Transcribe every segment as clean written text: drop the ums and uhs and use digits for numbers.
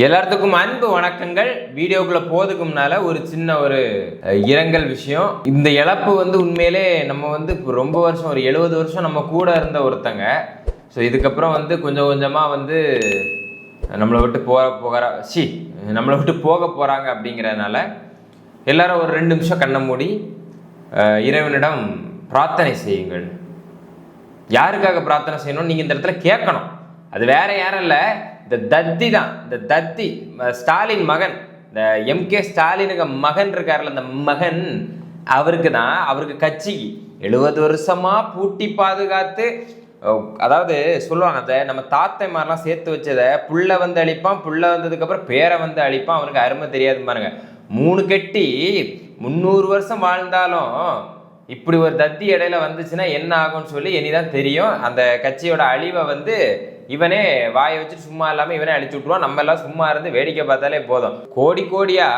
எல்லாத்துக்கும் அன்பு வணக்கங்கள். வீடியோக்குள்ள போதுக்கு முன்னால ஒரு சின்ன இரங்கல் விஷயம். இந்த இழப்பு உண்மையிலே நம்ம ரொம்ப வருஷம், ஒரு 70 வருஷம் நம்ம கூட இருந்த ஒருத்தங்க. ஸோ இதுக்கப்புறம் கொஞ்சம் கொஞ்சமா நம்மளை விட்டு நம்மளை விட்டு போக போறாங்க. அப்படிங்கிறதுனால எல்லாரும் ஒரு 2 நிமிஷம் கண்ணை மூடி இறைவனிடம் பிரார்த்தனை செய்யுங்கள். யாருக்காக பிரார்த்தனை செய்யணும் நீங்க இந்த இடத்துல கேட்கணும். அது வேற யாரும் இல்லை, இந்த தத்தி தான். இந்த தத்தி ஸ்டாலின் மகன், இந்த MK ஸ்டாலினுக்கு மகன் இருக்காருல்ல, அந்த மகன் அவருக்கு கட்சிக்கு 70 வருஷமா பூட்டி பாதுகாத்து, அதாவது சொல்லுவாங்க, நம்ம தாத்தை மாதிரிலாம் சேர்த்து வச்சதை புள்ள அழிப்பான், புள்ள வந்ததுக்கு அப்புறம் பேரை அழிப்பான், அவனுக்கு அருமை தெரியாது பாருங்க. 3 கட்டி 300 வருஷம் வாழ்ந்தாலும் இப்படி ஒரு தத்தி இடையில வந்துச்சுன்னா என்ன ஆகும்னு சொல்லி இனிதான் தெரியும். அந்த கட்சியோட அழிவை இவனே வாயை வச்சு சும்மா இல்லாம இவனே அழிச்சு விட்டுருவான். நம்ம எல்லாம் சும்மா இருந்து வேடிக்கை பார்த்தாலே போதும். கோடி கோடியா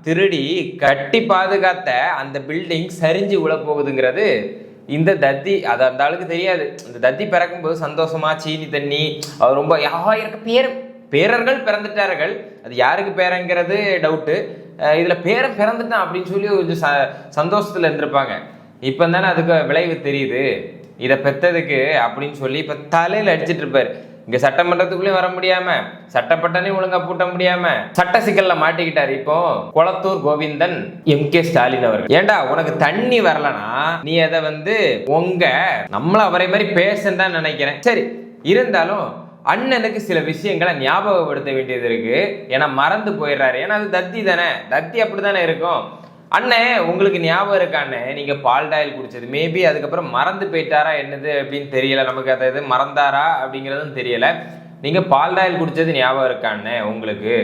திருடி கட்டி பாதுகாத்த அந்த பில்டிங் சரிஞ்சு உள்ள போகுதுங்கிறது இந்த தத்தி. அது அந்த ஆளுக்கு தெரியாது. இந்த தத்தி பிறக்கும் போது சந்தோஷமா சீனி தண்ணி, அவர் ரொம்ப பேரர்கள் பிறந்துட்டார்கள். அது யாருக்கு பேரங்கிறது டவுட்டு. இதுல பேரன் பிறந்துட்டான் அப்படின்னு சொல்லி கொஞ்சம் சந்தோஷத்துல இருந்திருப்பாங்க. இப்போ தானே அதுக்கு விளைவு தெரியுது, இதை பெற்றதுக்கு அப்படின்னு சொல்லி இப்போ தலையில் அடிச்சிட்டு இருப்பாரு. இங்கே சட்டமன்றத்துக்குள்ளேயும் வர முடியாம, சட்டப்பட்டனையும் ஒழுங்கா பூட்ட முடியாம சட்ட சிக்கல்ல மாட்டிக்கிட்டாரு. இப்போ கொளத்தூர் கோவிந்தன் MK ஸ்டாலின் அவர்கள். ஏண்டா உனக்கு தண்ணி வரலனா நீ அதை நம்மள அவரை மாதிரி பேசுன்னு தான் நினைக்கிறேன். சரி, இருந்தாலும் அண்ணனுக்கு சில விஷயங்களை ஞாபகப்படுத்த வேண்டியது இருக்கு. ஏன்னா மறந்து போயிடுறாரு. ஏன்னா அது தத்தி தானே, தத்தி அப்படித்தானே இருக்கும். அண்ணே உங்களுக்கு ஞாபகம் இருக்காண்ணே, நீங்க பால்டாயில் குடிச்சது மேபி அதுக்கப்புறம் மறந்து போயிட்டாரா என்னது அப்படின்னு தெரியல. நமக்கு அது மறந்தாரா அப்படிங்கிறதும் தெரியல. நீங்க பால்டாயில் குடிச்சது ஞாபகம் இருக்காண்ணே உங்களுக்கு?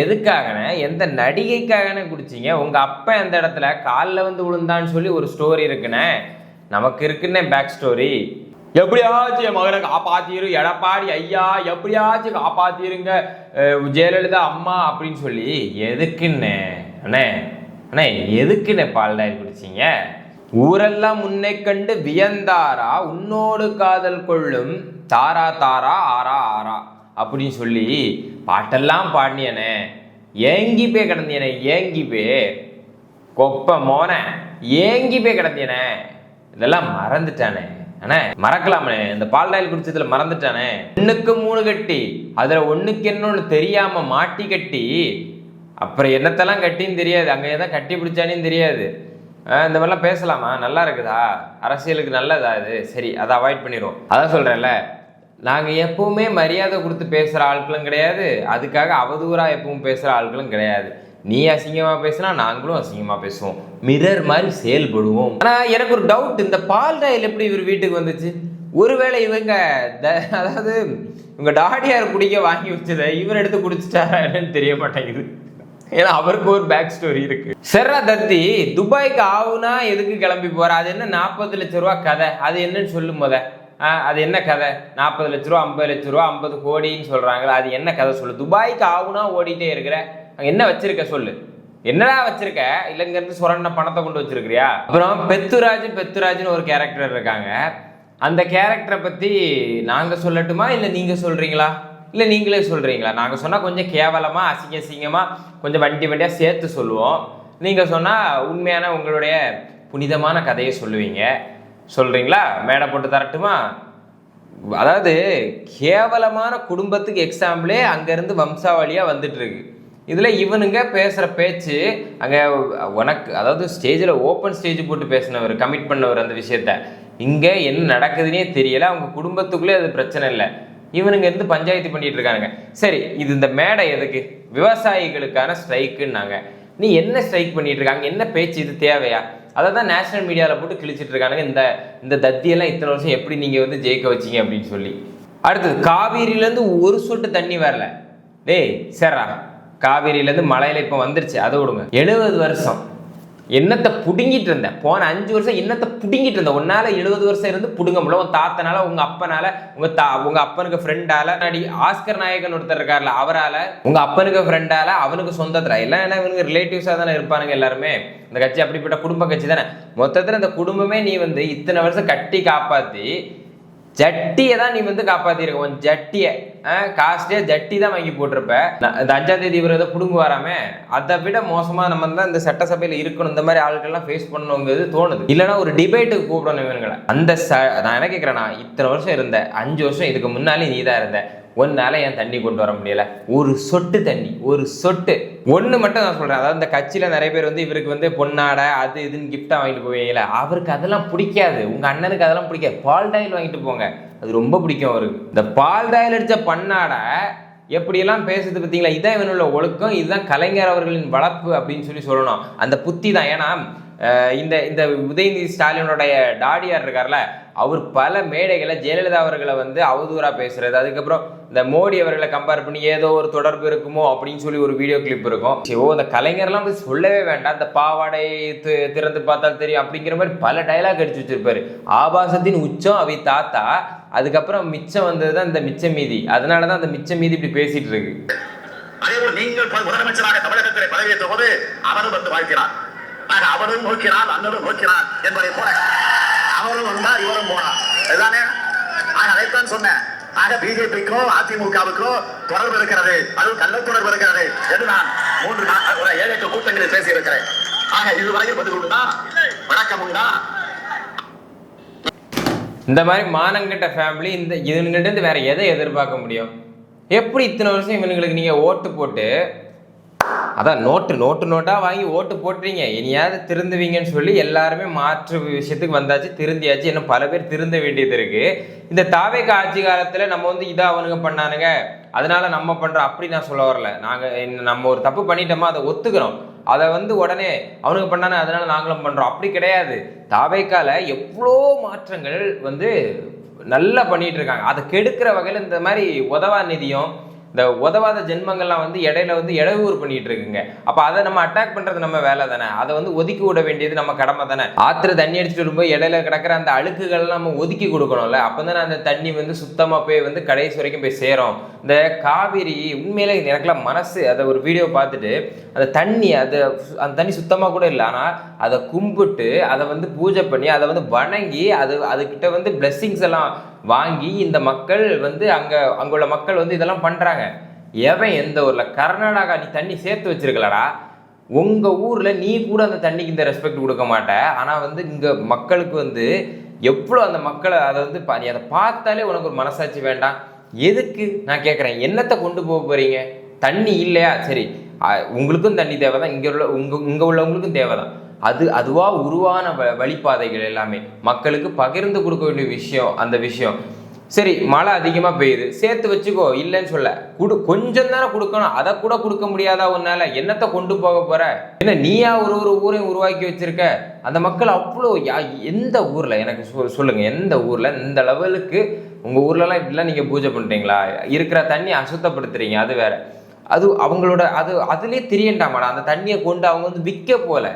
எதுக்காகண்ணே, எந்த நடிகைக்காகனே குடிச்சிங்க? உங்க அப்பா எந்த இடத்துல காலில் விழுந்தான்னு சொல்லி ஒரு ஸ்டோரி இருக்குண்ணே, நமக்கு இருக்குன்னே பேக் ஸ்டோரி. எப்படியாச்சும் என் மகனை காப்பாத்திரு எடப்பாடி ஐயா, எப்படியாச்சும் காப்பாத்திருங்க ஜெயலலிதா அம்மா அப்படின்னு சொல்லி. எதுக்குண்ணே அண்ணே, அண்ணே எதுக்குண்ணே பால்டாயில் குடிச்சிங்க? ஊரெல்லாம் முன்னை கண்டு வியந்தாரா, உன்னோடு காதல் கொள்ளும் தாரா தாரா ஆரா ஆரா அப்படின்னு சொல்லி பாட்டெல்லாம் பாடினியனே. ஏங்கி போய் கிடந்தியனே, ஏங்கி போய் கொப்ப மோன ஏங்கி போய் கிடந்தியனே. இதெல்லாம் மறந்துட்டானே அண்ணே, மறக்கலாமே. இந்த பால்டாயில் குடிச்சதுல மறந்துட்டானே. 1க்கு 3 கட்டி, அதுல 1க்கு இன்னொன்னு தெரியாம மாட்டி கட்டி, அப்புறம் என்னத்தெல்லாம் கட்டின்னு தெரியாது, அங்கே எதாவது கட்டி பிடிச்சானு தெரியாது. இந்த மாதிரிலாம் பேசலாமா? நல்லா இருக்குதா? அரசியலுக்கு நல்லதா இது? சரி, அதை அவாய்ட் பண்ணிடுவோம். அதான் சொல்கிறேன்ல, நாங்கள் எப்பவுமே மரியாதை கொடுத்து பேசுகிற ஆட்களும் கிடையாது, அதுக்காக அவதூறாக எப்பவும் பேசுகிற ஆட்களும் கிடையாது. நீ அசிங்கமாக பேசினா நாங்களும் அசிங்கமாக பேசுவோம், மிரர் மாதிரி செயல்படுவோம். ஆனால் எனக்கு ஒரு டவுட், இந்த பால்டாயில் எப்படி இவர் வீட்டுக்கு வந்துச்சு? ஒருவேளை அதாவது இவங்க டாடியார் குடிக்க வாங்கி வச்சதை இவர் எடுத்து குடிச்சிட்டாரா என்னன்னு தெரிய மாட்டேங்குது. ஏன்னா அவருக்கு ஒரு பேக் ஸ்டோரி இருக்கு. செர்ரா தத்தி துபாய்க்கு ஆகுனா எதுக்கு கிளம்பி போற? அது என்ன 40 லட்ச ரூபா கதை? அது என்னன்னு சொல்லும் போத, அது என்ன கதை? 40 லட்ச ரூபா, 50 லட்ச ரூபா, 50 கோடின்னு சொல்றாங்களா, அது என்ன கதை சொல்லு? துபாய்க்கு ஆகுனா ஓடிட்டே இருக்கிற, அங்க என்ன வச்சிருக்க சொல்லு, என்னடா வச்சிருக்க? இல்லைங்க இருந்து சுரண்ட பணத்தை கொண்டு வச்சிருக்கிறியா? அப்புறம் பெத்துராஜ்னு ஒரு கேரக்டர் இருக்காங்க. அந்த கேரக்டரை பத்தி நாங்க சொல்லட்டுமா இல்லை நீங்க சொல்றீங்களா? இல்லை நீங்களே சொல்கிறீங்களா? நாங்கள் சொன்னால் கொஞ்சம் கேவலமாக அசிங்கமாக கொஞ்சம் வண்டியாக சேர்த்து சொல்லுவோம். நீங்கள் சொன்னால் உண்மையான உங்களுடைய புனிதமான கதையை சொல்கிறீங்களா? மேடை போட்டு தரட்டுமா? அதாவது கேவலமான குடும்பத்துக்கு எக்ஸாம்பிளே அங்கேருந்து வம்சாவளியாக வந்துட்டு இருக்கு. இதில் இவனுங்க பேசுகிற பேச்சு அங்கே உனக்கு, அதாவது ஸ்டேஜில் ஓப்பன் ஸ்டேஜ் போட்டு பேசினவர், கமிட் பண்ணவர் அந்த விஷயத்த. இங்கே என்ன நடக்குதுன்னே தெரியலை. அவங்க குடும்பத்துக்குள்ளே அது பிரச்சனை இல்லை, இவனுங்க இருந்து பஞ்சாயத்து பண்ணிட்டு இருக்காங்க. சரி, இது இந்த மேடை எதுக்கு? விவசாயிகளுக்கான ஸ்ட்ரைக்குன்னாங்க. நீ என்ன ஸ்ட்ரைக் பண்ணிட்டு இருக்காங்க? என்ன பேச்சு? இது தேவையா? அதை தான் நேஷனல் மீடியாவில் போட்டு கிழிச்சிட்டு இருக்கானுங்க. இந்த தத்தியெல்லாம் இத்தனை வருஷம் எப்படி நீங்கள் ஜெயிக்க வச்சிங்க அப்படின்னு சொல்லி. அடுத்தது, காவேரியிலேருந்து ஒரு சொட்டு தண்ணி வரல. டேய் சேரா, காவேரியிலேருந்து மழையில இப்போ வந்துருச்சு, அதை விடுங்க. 70 வருஷம் என்னத்தை புடுங்கிட்டு இருந்தேன்? போன 5 வருஷம் என்னத்தை புடுங்கிட்டு இருந்தேன்? உன்னால 70 வருஷம் இருந்து புடுங்க முடியல. உன் தாத்தனால, உங்க அப்பனால, உங்க அப்பனுக்கு ஃப்ரெண்டால, ஆஸ்கர் நாயகன் ஒருத்தர் இருக்காருல அவரால, உங்க அப்பனுக்கு ஃப்ரெண்டால, அவனுக்கு சொந்தத்துல எல்லாம் என்ன இவனுக்கு ரிலேட்டிவ்ஸா தானே இருப்பானுங்க எல்லாருமே. இந்த கட்சி அப்படிப்பட்ட குடும்ப கட்சி தானே. மொத்தத்துல இந்த குடும்பமே நீ இத்தனை வருஷம் கட்டி காப்பாத்தி ஜட்டியை தான் நீ வந்து காப்பாத்திருக்க. உன் ஜட்டியை காஸ்ட்லியா ஜட்டி தான் வாங்கி போட்டிருப்ப. இந்த 5ஆம் தேதி இவர் ஏதோ புடுங்கு வராம அதை விட மோசமா நம்ம தான் இந்த சட்டசபையில இருக்கணும். இந்த மாதிரி ஆட்கள்லாம் ஃபேஸ் பண்ணணுங்கிறது தோணுது. இல்லைன்னா ஒரு டிபேட்டுக்கு கூப்பிடணும் இவங்களை. நான் என்ன கேட்கிறேன்னா, இத்தனை வருஷம் இருந்த 5 வருஷம் இதுக்கு முன்னாலே நீ தான் இருந்த, ஒன்னால ஏன் தண்ணி கொண்டு வர முடியல? ஒரு சொட்டு தண்ணி, ஒரு சொட்டு. ஒன்று மட்டும் நான் சொல்கிறேன், அதாவது இந்த கட்சியில் நிறைய பேர் வந்து இவருக்கு வந்து பொன்னாடை அது இதுன்னு கிஃப்டாக வாங்கிட்டு போவீங்களா, அவருக்கு அதெல்லாம் பிடிக்காது. உங்கள் அண்ணனுக்கு அதெல்லாம் பிடிக்காது. பால் டாயில் வாங்கிட்டு போங்க, அது ரொம்ப பிடிக்கும் அவருக்கு. இந்த பால் டாயில் அடித்த பொன்னாடை எப்படியெல்லாம் பேசுறது பார்த்தீங்களா? இதான் இவனுள்ள ஒழுக்கம், இதுதான் கலைஞர் அவர்களின் வளர்ப்பு அப்படின்னு சொல்லணும். அந்த புத்தி தான். ஏன்னா இந்த உதயநிதி ஸ்டாலினுடைய டாடியார் இருக்கார்ல, அவர் பல மேடைகளை ஜெயலலிதா அவர்களை வந்து அவதூறா பேசுறது, அதுக்கப்புறம் இந்த மோடி அவர்களை கம்பேர் பண்ணி ஏதோ ஒரு தொடர்பு இருக்குமோ அப்படின்னு சொல்லி ஒரு வீடியோ கிளிப் இருக்கும். இந்த கலைஞர்லாம் போய் சொல்லவே வேண்டாம், இந்த பாவாடை திறந்து பார்த்தால் தெரியும் அப்படிங்கிற மாதிரி பல டைலாக் அடிச்சு வச்சிருப்பாரு. ஆபாசத்தின் உச்சம் அவை தாத்தா, அதுக்கப்புறம் மிச்சம் வந்ததுதான் இந்த மிச்ச மீதி. அதனாலதான் அந்த மிச்ச மீதி இப்படி பேசிட்டு இருக்கு. நீங்கள் முதலமைச்சராக தமிழகத்திலே பதவியேற்ற போது அவரும் வந்து வாழ்க்கிறார், அவரும் நோக்கிறார், அண்ணனும் நோக்கிறார் என்பதை போல அவரும் வந்தார், இவரும் போனார். அதுதானே அதைத்தான் சொன்னேன். ஆக பிஜேபிக்கோ அதிமுகவுக்கோ தொடர்பு இருக்கிறது, அது கள்ள தொடர்பு இருக்கிறது என்று நான் 3-7 கூட்டங்களில் பேசியிருக்கிறேன். ஆக இதுவரையில் பதில் உண்டா, வழக்கம் உண்டா? இந்த மாதிரி மானங்கிட்ட ஃபேமிலி இந்த இவனுங்கிட்ட இருந்து வேற எதை எதிர்பார்க்க முடியும்? எப்படி இத்தனை வருஷம் இவனுங்களுக்கு நீங்க ஓட்டு போட்டு, அதான் நோட்டா வாங்கி ஓட்டு போட்டுறீங்க, இனியாவது திருந்துவீங்கன்னு சொல்லி எல்லாருமே மாற்று விஷயத்துக்கு வந்தாச்சு, திருந்தியாச்சு. இன்னும் பல பேர் திருந்த வேண்டியது இருக்கு. இந்த தாவேக ஆட்சி காலத்துல நம்ம வந்து இதை அவனுங்க பண்ணானுங்க அதனால நம்ம பண்றோம் அப்படி நான் சொல்ல வரல. நம்ம ஒரு தப்பு பண்ணிட்டோமா அதை ஒத்துக்கிறோம், அதை வந்து உடனே அவனுக்கு பண்ணானே அதனால நாங்களும் பண்றோம் அப்படி கிடையாது. தாவேக்கால எவ்வளோ மாற்றங்கள் வந்து நல்லா பண்ணிட்டு இருக்காங்க. அதை கெடுக்கிற வகையில் இந்த மாதிரி உதவா நிதியம், இந்த உதவாத ஜென்மங்கள்லாம் வந்து இடையில வந்து இடையூறு பண்ணிட்டு இருக்குங்க. அப்ப அதை நம்ம அட்டாக் பண்றது நம்ம வேலை தானே, அதை வந்து ஒதுக்கி விட வேண்டியது நம்ம கடமை தானே. ஆத்திர தண்ணி அடிச்சுட்டு வரும்போது இடையில கிடக்கிற அந்த அழுக்குகள் நம்ம ஒதுக்கி கொடுக்கணும்ல, அப்பதானே அந்த தண்ணி வந்து சுத்தமா போய் வந்து கடைசி வரைக்கும் போய் சேரும். இந்த காவிரி உண்மையிலே எனக்குலாம் மனசு, அதை ஒரு வீடியோ பார்த்துட்டு அந்த தண்ணி அந்த தண்ணி சுத்தமா கூட இல்லை, ஆனா அதை கும்பிட்டு அதை வந்து பூஜை பண்ணி அதை வந்து வணங்கி அதுகிட்ட வந்து பிளெஸ்ஸிங்ஸ் எல்லாம் வாங்கி இந்த மக்கள் வந்து அங்குள்ள மக்கள் வந்து இதெல்லாம் பண்றாங்க. எவன் எந்த ஊர்ல கர்நாடகா நீ தண்ணி சேர்த்து வச்சிருக்கலடா, உங்க ஊர்ல நீ கூட அந்த தண்ணிக்கு இந்த ரெஸ்பெக்ட் கொடுக்க மாட்ட. ஆனா வந்து இங்க மக்களுக்கு வந்து எவ்வளோ அந்த மக்களை அதை வந்து நீ அதை பார்த்தாலே உனக்கு ஒரு மனசாட்சி வேண்டாம்? எதுக்கு நான் கேட்குறேன், என்னத்தை கொண்டு போக போறீங்க? தண்ணி இல்லையா, சரி உங்களுக்கும் தண்ணி தேவைதான், இங்க உள்ளவங்களுக்கும் தேவைதான். அதுவா உருவான வழிபாதைகள் எல்லாமே மக்களுக்கு பகிர்ந்து கொடுக்க வேண்டிய விஷயம். அந்த விஷயம் சரி, மழை அதிகமா பெய்யுது சேர்த்து வச்சுக்கோ, இல்லைன்னு சொல்ல, கொஞ்சம் தானே கொடுக்கணும், அதை கூட கொடுக்க முடியாதா உன்னால? என்னத்தை கொண்டு போக போற? என்ன நீயா ஒரு ஊரையும் உருவாக்கி வச்சிருக்க? அந்த மக்கள் அவ்வளோ எந்த ஊர்ல எனக்கு சொல்லுங்க, எந்த ஊர்ல இந்த லெவலுக்கு உங்க ஊர்லலாம் இப்படிலாம் நீங்க பூஜை பண்றீங்களா? இருக்கிற தண்ணி அசுத்தப்படுத்துறீங்க, அது வேற. அது அவங்களோட அதுலயே தெரியண்டாமாடா. அந்த தண்ணியை கொண்டு அவங்க வந்து விற்க போல,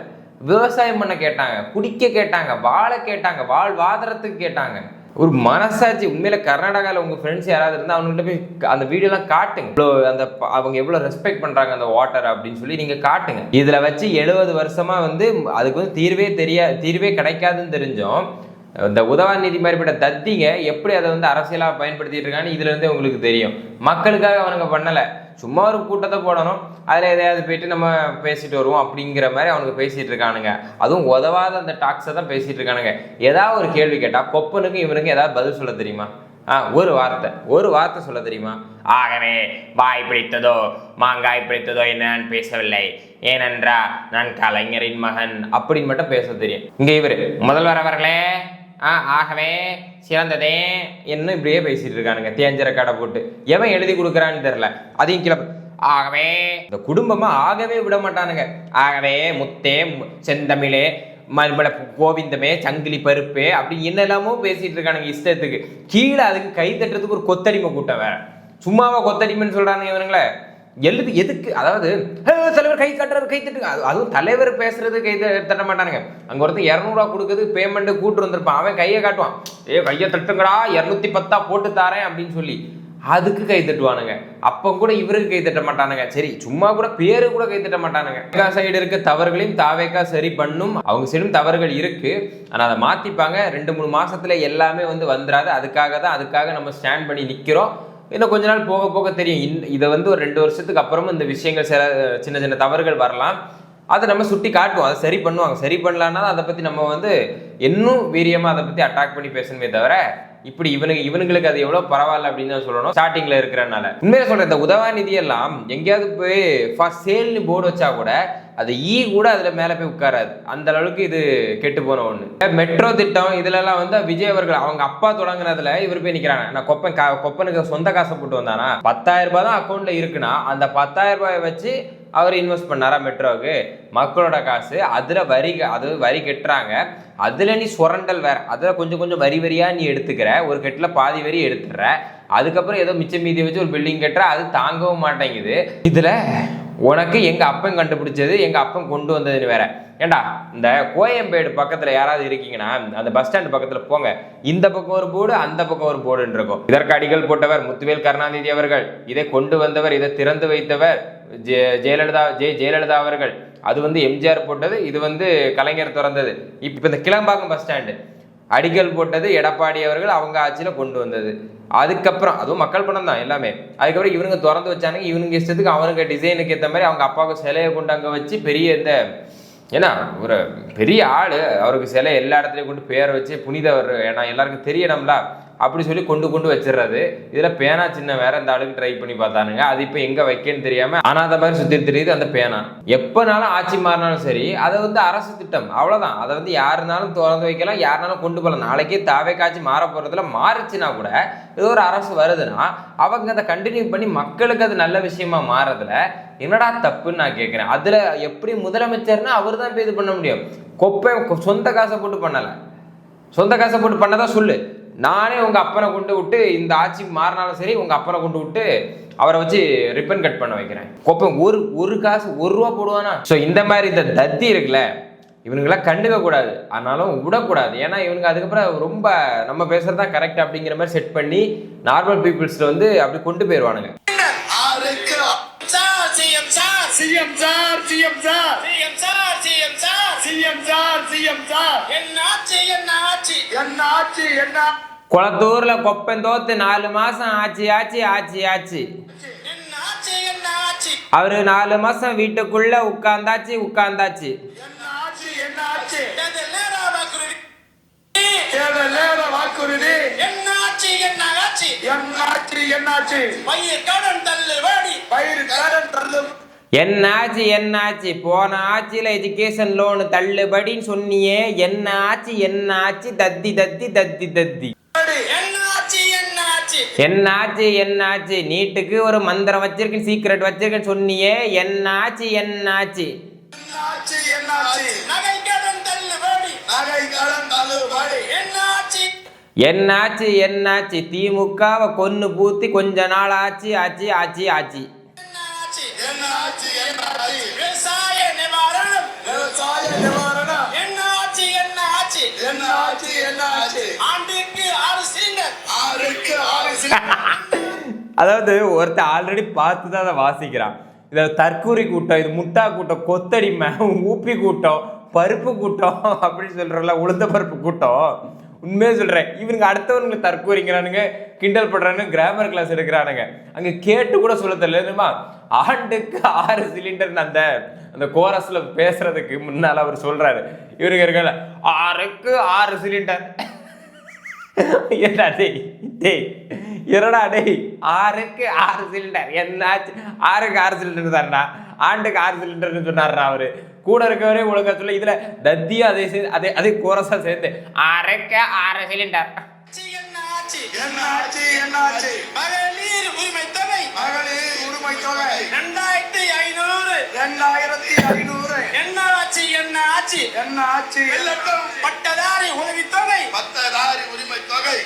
விவசாயம் பண்ண கேட்டாங்க, குடிக்க கேட்டாங்க, வாழ கேட்டாங்க, வாழ்வாதாரத்துக்கு கேட்டாங்க. ஒரு மனசாட்சி உண்மையில கர்நாடகாவில் உங்க ஃப்ரெண்ட்ஸ் யாராவது இருந்தால் அவங்கள்ட்ட போய் அந்த வீடியோலாம் காட்டுங்க. அந்த அவங்க எவ்வளோ ரெஸ்பெக்ட் பண்றாங்க அந்த வாட்டர் அப்படின்னு சொல்லி நீங்க காட்டுங்க. இதுல வச்சு 70 வருஷமா வந்து அதுக்கு வந்து தீர்வே கிடைக்காதுன்னு தெரிஞ்சோம். இந்த உதவாநிதி மாதிரிப்பட்ட தத்திங்க எப்படி அதை வந்து அரசியலாக பயன்படுத்திட்டு இருக்கான்னு இதுல இருந்தே உங்களுக்கு தெரியும். மக்களுக்காக அவனுங்க பண்ணலை, சும்மா ஒரு கூட்டத்தை போடணும், அதில் எதையாவது போயிட்டு நம்ம பேசிட்டு வருவோம் அப்படிங்கிற மாதிரி அவனுக்கு பேசிட்டு இருக்கானுங்க. அதுவும் உதவாத அந்த டாக்ஸை தான் பேசிட்டு இருக்கானுங்க. ஏதாவது ஒரு கேள்வி கேட்டால் கொப்பனுக்கும் இவனுக்கும் ஏதாவது பதில் சொல்ல தெரியுமா? ஒரு வார்த்தை சொல்ல தெரியுமா? ஆகவே வாய் பிடித்ததோ மாங்காய் பிடித்ததோ என்ன நான் பேசவில்லை, ஏனென்றா நான் கலைஞரின் மகன் அப்படின்னு மட்டும் பேச தெரியும். இங்க இவரு முதல்வர் அவர்களே ஆகவே சிறந்ததே என்ன இப்படியே பேசிட்டு இருக்கானுங்க. தேஞ்சர கடை போட்டு எவன் எழுதி கொடுக்குறான்னு தெரியல. அதையும் கிளம்ப ஆகவே இந்த குடும்பமா ஆகவே விட மாட்டானுங்க. ஆகவே முத்தே செந்தமிழே மறுபட கோவிந்தமே சங்கிலி பருப்பே அப்படி என்னெல்லாமோ பேசிட்டு இருக்கானுங்க இஷ்டத்துக்கு. கீழே அதுக்கு கை தட்டுறதுக்கு ஒரு கொத்தடிமை கூட்டம் வேற. சும்மாவா கொத்தடிமைன்னு சொல்றாங்க இவனுங்களே? எதுக்கு? அதாவது தலைவர் கை கட்டுறாரு, கை தட்டு. அதுவும் தலைவர் பேசுறது கை தட்ட மாட்டானுங்க. அங்க ஒருத்தர் 200 ரூபா கொடுக்குறது பேமெண்ட் கூட்டு வந்திருப்பான், அவன் கையை காட்டுவான், கையை தட்டுங்கடா 210 போட்டு தாரேன் அப்படின்னு சொல்லி. அதுக்கு கை தட்டுவானுங்க. அப்போ கூட இவருக்கு கை தட்ட மாட்டானுங்க. சரி சும்மா கூட பேரு கூட கை தட்ட மாட்டானுங்க. சைடு இருக்க தவறுகளையும் தாவேக்கா சரி பண்ணும். அவங்க சைடும் தவறுகள் இருக்கு, ஆனா அதை மாத்திப்பாங்க. 2-3 மாசத்துல எல்லாமே வந்துடாது. அதுக்காக நம்ம ஸ்டாண்ட் பண்ணி நிக்கிறோம். இன்னும் கொஞ்ச நாள் போக போக தெரியும். இதை ஒரு 2 வருஷத்துக்கு அப்புறமும் இந்த விஷயங்கள் சின்ன சின்ன தவறுகள் வரலாம். அதை நம்ம சுட்டி காட்டுவோம், அதை சரி பண்ணுவாங்க. சரி பண்ணலான்னா அதை பத்தி நம்ம இன்னும் வீரியமா அதை பத்தி அட்டாக் பண்ணி பேசணுமே தவிர, இப்படி இவனுங்களுக்கு அது எவ்வளவு பரவாயில்ல அப்படின்னு தான் சொல்லணும். ஸ்டார்டிங்ல இருக்கிறனால உண்மையில சொல்றேன், இந்த உதவாநிதி எல்லாம் எங்கேயாவது போய் ஃபார் சேல்னு போர்டு வச்சா கூட அது கூட அதுல மேல போய் உட்காராது. அந்த அளவுக்கு இது கெட்டு போன ஒண்ணு. மெட்ரோ திட்டம் இதுல எல்லாம் விஜய் அவர்கள் அவங்க அப்பா தொடங்குனதுல இவர் போய் நிக்கிறாங்க. நான் கொப்பனுக்கு சொந்த காசை போட்டு வந்தானா, 10,000 ரூபாய் தான் அக்கௌண்ட்ல இருக்குன்னா அந்த 10,000 ரூபாயை வச்சு அவர் இன்வெஸ்ட் பண்ணாரா மெட்ரோவுக்கு? மக்களோட காசு, அதுல வரி கட்டுறாங்க. அதுல நீ சுரண்டல் வேற, அதுல கொஞ்சம் வரியா நீ எடுத்துக்கிற, ஒரு கட்டுல பாதி வரி எடுத்துடுற, அதுக்கப்புறம் ஏதோ மிச்சம் மீதி வச்சு ஒரு பில்டிங் கட்டுற, அது தாங்கவும் மாட்டேங்குது. இதுல உனக்கு எங்க அப்பன் கண்டுபிடிச்சது, எங்க அப்பன் கொண்டு வந்ததுன்னு வேற. ஏண்டா இந்த கோயம்பேடு பக்கத்துல யாராவது இருக்கீங்கன்னா அந்த பஸ் ஸ்டாண்ட் பக்கத்துல போங்க, இந்த பக்கம் ஒரு போர்டு அந்த பக்கம் ஒரு போர்டுன்னு இருக்கும். இதற்கு அடிகள் போட்டவர் முத்துவேல் கருணாநிதி அவர்கள், இதை கொண்டு வந்தவர், இதை திறந்து வைத்தவர் ஜெயலலிதா அவர்கள். அது எம்ஜிஆர் போட்டது, இது கலைஞர் திறந்தது. இப்ப இந்த கிளம்பாக்கம் பஸ் ஸ்டாண்டு அடிக்கல் போட்டது எடப்பாடி அவர்கள் அவங்க ஆட்சியில கொண்டு வந்தது. அதுக்கப்புறம் அதுவும் மக்கள் பணம் தான் எல்லாமே. அதுக்கப்புறம் இவனுங்க திறந்து வச்சானுங்க. இவனுங்க இஷ்டத்துக்கு அவனுங்க டிசைனுக்கு ஏற்ற மாதிரி அவங்க அப்பாவுக்கு சிலையை கொண்டு அங்கே வச்சு பெரிய இந்த ஏன்னா ஒரு பெரிய ஆளு, அவருக்கு சிலை எல்லா இடத்துலையும் கொண்டு பேரை வச்சு புனிதவர், ஏன்னா எல்லாருக்கும் தெரியணும்ல, அப்படி சொல்லி கொண்டு வச்சிடறது. இதுல பேனா சின்ன வேற இந்த ஆளுக்கு ட்ரை பண்ணி பார்த்தானுங்க. அது இப்ப எங்க வைக்கன்னு தெரியாம அனாத மாதிரி சுத்தி தெரியுது அந்த பேனா. எப்பனாலும் ஆட்சி மாறினாலும் சரி, அதை அரசு திட்டம் அவ்வளவுதான். அதை யாருனாலும் திறந்து வைக்கலாம், யாருனாலும் கொண்டு போகலாம். நாளைக்கே தாவே காட்சி மாற போறதுல மாறுச்சுன்னா கூட ஏதோ ஒரு அரசு வருதுன்னா அவங்க அதை கண்டினியூ பண்ணி மக்களுக்கு அது நல்ல விஷயமா மாறதுல என்னடா தப்புன்னு நான் கேட்கிறேன். அதுல எப்படி முதலமைச்சர்னா அவர் தான் இது பண்ண முடியும். சொந்த காசை போட்டு பண்ணல, சொந்த காசை போட்டு பண்ணதான் சொல்லு. நானே உங்க அப்பனை கொண்டு விட்டு இந்த ஆட்சி மாறினாலும் சரி, உங்க அப்பனை கொண்டு விட்டு அவரை வச்சு ரிப்பன் கட் பண்ண வைக்கிறேன். கொப்பன் ஒரு காசு 1 ரூபா போடுவானா? ஸோ இந்த மாதிரி இந்த தத்தி இருக்குல்ல, இவனுங்களாம் கண்டுக்க கூடாது, ஆனாலும் விடக்கூடாது. ஏன்னா இவனுங்க அதுக்கப்புறம் ரொம்ப நம்ம பேசுறதா கரெக்ட் அப்படிங்கிற மாதிரி செட் பண்ணி நார்மல் பீப்புள்ஸ்ல அப்படி கொண்டு போயிடுவானுங்க. குளத்தூர்ல கொப்பன் தோத்து 4 மாசம் ஆச்சு. அவரு 4 மாசம் வீட்டுக்குள்ள உட்கார்ந்தாச்சு. என்னாச்சு போன ஆட்சியில எஜுகேஷன் லோன் தள்ளுபடின்னு சொன்னியே, என்னாச்சு தத்தி என்னாச்சு நீட்டுக்கு ஒரு மந்திரம் வச்சிருக்கேன், சீக்ரெட் வச்சிருக்கேன் சொன்னியே, என்னாச்சு திமுகவை கொன்னு பூத்தி கொஞ்ச நாள் ஆச்சு. அதாவது ஒருத்தர் ஆல்ரெடி பார்த்து தான் அதை வாசிக்கிறான். இதை தற்கூரி கூட்டம், இது முட்டா கூட்டம், கொத்தடிமை, ஊப்பி கூட்டம், பருப்பு கூட்டம் அப்படின்னு சொல்றல, உளுந்த பருப்பு கூட்டம். உண்மையே சொல்றேன், இவனுங்க அடுத்தவனுக்கு தற்கூறிங்கிறானுங்க, கிண்டல் பண்றானுங்க, கிராமர் கிளாஸ் எடுக்கிறானுங்க. அங்க கேட்டு கூட சொல்ல தெரியல. ஆண்டுக்கு 6 சிலிண்டர் அந்த கோரஸ்ல பேசுறதுக்கு முன்னால அவர் சொல்றாரு. இவருக்கு இருக்கல 6க்கு 6 சிலிண்டர். என்னடா டேய் 6க்கு 6 சிலிண்டர் என்னாச்சு? 6க்கு 6 சிலிண்டர் தான்டா, ஆண்டுக்கு 6 சிலிண்டர்னு சொன்னார்ரா அவரு. கூட இருக்கவரே ஒழுங்கா சொல்ல, இதுல தத்தியும் அதே கோரஸா சேர்ந்து 6க்கு 6 சிலிண்டர். மகளிர் உரிமை தொகை 2500 என்னாச்சு? பட்டதாரி உதவி தொகை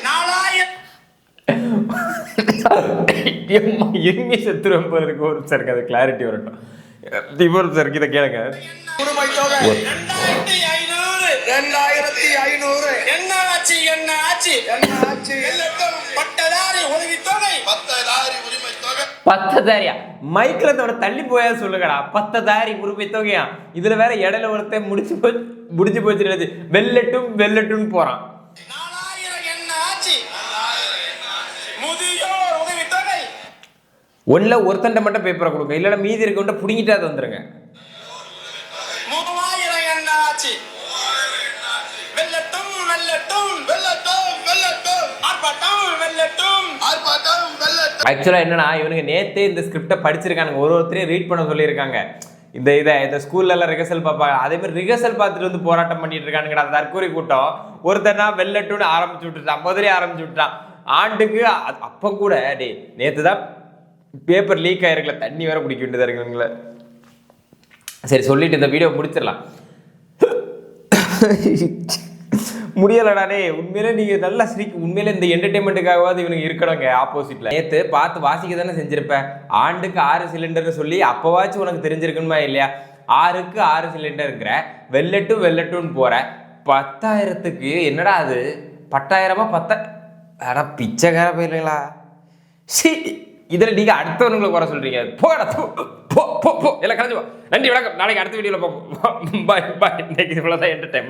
4000. எம்மி செத்துரும் போல இருக்கு. ஒரு சார் அது கிளாரிட்டி வரட்டும். திபோர் சார் இதை கேளுங்க. உரிமை தொகை 2500 என்னாச்சு? பட்டதாரி உதவித்தொகை பத்ததாரியா மைக்ல தவிர தள்ளி போயா சொல்லுங்கடா. பத்ததாரி உரிமை தொகையா. இதுல வேற இடையில ஒருத்தன் முடிச்சு போச்சு வெள்ளட்டும் வெள்ளட்டும் போறான். 4000 என்ன ஆச்சு முதியோர் உதவித்தொகை ஒன்ல ஒருத்தண்ட மட்டும் பேப்பரை கொடுங்க, இல்லைன்னா மீதி இருக்கவன்ட்ட புடிங்கிட்டா வந்துருங்க. 3000 என்ன ஆச்சு வெள்ளட்டும் வெள்ளட்டும் வெள்ளட்டும் வெள்ளட்டும் ஆர்ப்பாட்டம் வெள்ளட்டும் ஆர்ப்பாட்டம் வெள்ளட்டும். ஆக்சுவலா என்னன்னா இவனுங்க நேத்தே இந்த ஸ்கிரிப்டை படிச்சிருக்கானுங்க, ஒருத்தரையும் ரீட் பண்ண சொல்லியிருக்காங்க. இந்த ஸ்கூல்ல எல்லாம் ரிஹர்சல் பார்ப்பாங்க, அதே மாதிரி ரிஹர்சல் பார்த்துட்டு வந்து போராட்டம் பண்ணிட்டு இருக்கானுங்கடா தற்கூரி கூட்டம். ஒருத்தனா வெள்ளட்டுன்னு ஆரம்பிச்சு விட்டுட்டான், முதலே ஆரம்பிச்சு விட்டுட்டான் ஆண்டுக்கு. அப்ப கூட டே நேத்து தான் பேப்பர் லீக் ஆயிருக்கல, தண்ணி வேற குடிக்க வேண்டியதா இருக்குங்களே. சரி சொல்லிட்டு இந்த வீடியோ முடிச்சிடலாம். முடியலடானே, உண்மையிலே நீங்க நல்லா உண்மையிலே இந்த என்டர்டைன்மெண்ட்டுக்காகவாது இவனுக்கு இருக்கணுங்க. ஆப்போசிட்ல நேத்து பார்த்து வாசிக்க தானே செஞ்சிருப்பேன். ஆண்டுக்கு 6 சிலிண்டர்னு சொல்லி அப்பவாச்சும் உனக்கு தெரிஞ்சிருக்கணுமா இல்லையா? 6க்கு 6 சிலிண்டருங்கிற வெள்ளட்டுன்னு போற 10,000க்கு என்னடா அது? 10,000மா 10? அட பிச்சைக்கார போயிருங்களா? இதுல நீங்க அடுத்தவனுங்களை குறை சொல்றீங்க. போடா போ எல்லாம் கலைஞ்சு போ. நன்றி வணக்கம். நாளைக்கு அடுத்த வீடியோல பார்ப்போம். பாய். இன்னைக்கு இவ்வளவுதான் என்டர்டைன்மெண்ட்.